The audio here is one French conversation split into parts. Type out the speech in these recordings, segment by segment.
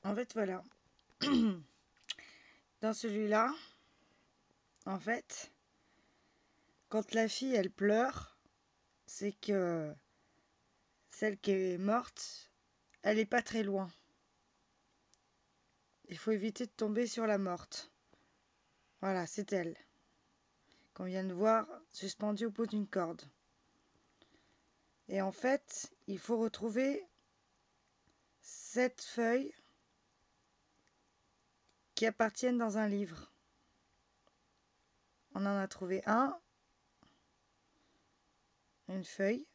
En fait, voilà. Dans celui-là, en fait, quand la fille, elle pleure, c'est que celle qui est morte, elle est pas très loin. Il faut éviter de tomber sur la morte. Voilà, c'est elle, qu'on vient de voir suspendue au bout d'une corde. Et en fait, il faut retrouver 7 feuilles qui appartiennent dans un livre. On en a trouvé une feuille.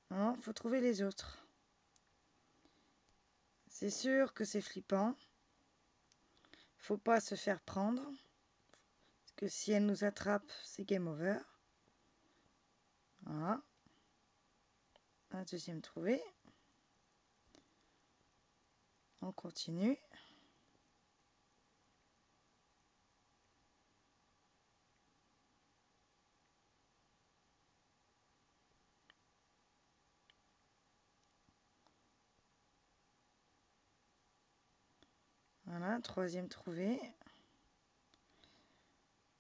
Il faut trouver les autres. C'est sûr que c'est flippant. Faut pas se faire prendre. Parce que si elle nous attrape, c'est game over. Voilà. Un deuxième trouvé. On continue. Voilà, troisième trouvé.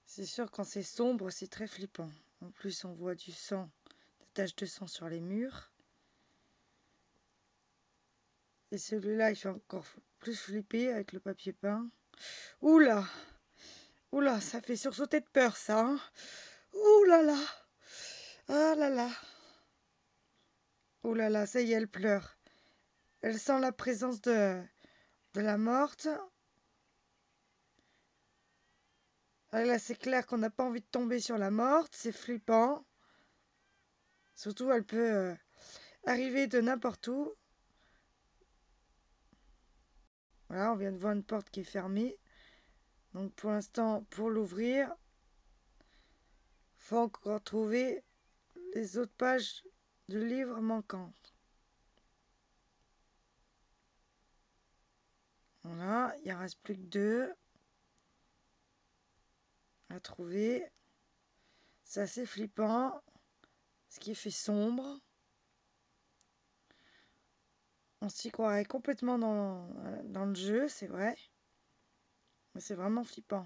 C'est sûr, quand c'est sombre, c'est très flippant. En plus, on voit du sang, des taches de sang sur les murs. Et celui-là, il fait encore plus flipper avec le papier peint. Oula! Oula, ça fait sursauter de peur, ça. Hein. Ouh là là! Ah là là! Ouh là là, ça y est, elle pleure. Elle sent la présence de la morte. Ah là, c'est clair qu'on n'a pas envie de tomber sur la morte. C'est flippant. Surtout, elle peut arriver de n'importe où. Voilà, on vient de voir une porte qui est fermée. Donc pour l'instant, pour l'ouvrir, faut encore trouver les autres pages du livre manquantes. Voilà, il en reste plus que 2 à trouver. C'est assez flippant, ce qui fait sombre. On s'y croirait complètement dans le jeu, c'est vrai. Mais c'est vraiment flippant.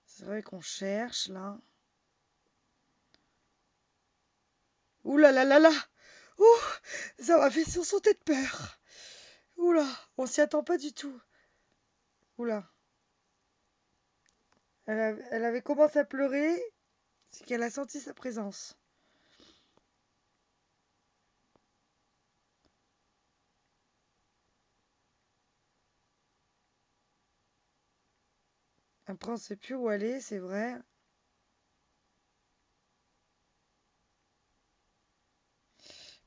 C'est vrai qu'on cherche là. Ouh là là là là! Ouh! Ça m'a fait sursauter de peur! Ouh là! On s'y attend pas du tout. Ouh là! Elle avait commencé à pleurer, c'est qu'elle a senti sa présence. Après, on ne sait plus où aller, c'est vrai.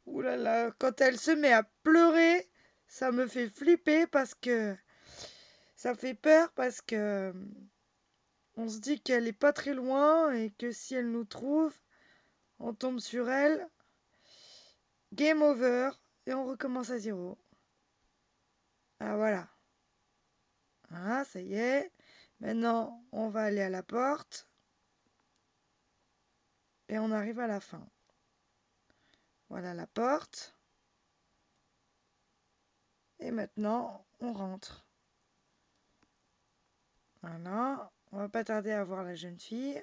Ouh là là, quand elle se met à pleurer, ça me fait flipper parce que ça fait peur parce que on se dit qu'elle est pas très loin et que si elle nous trouve, on tombe sur elle. Game over et on recommence à zéro. Ah voilà. Ah, ça y est. Maintenant, on va aller à la porte et on arrive à la fin. Voilà la porte. Et maintenant, on rentre. Voilà. On va pas tarder à voir la jeune fille.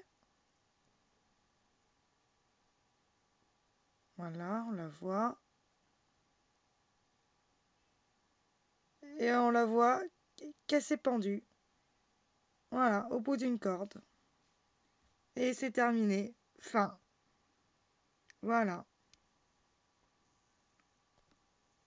Voilà, on la voit. Et on la voit qu'elle s'est pendue. Voilà, au bout d'une corde. Et c'est terminé. Fin. Voilà.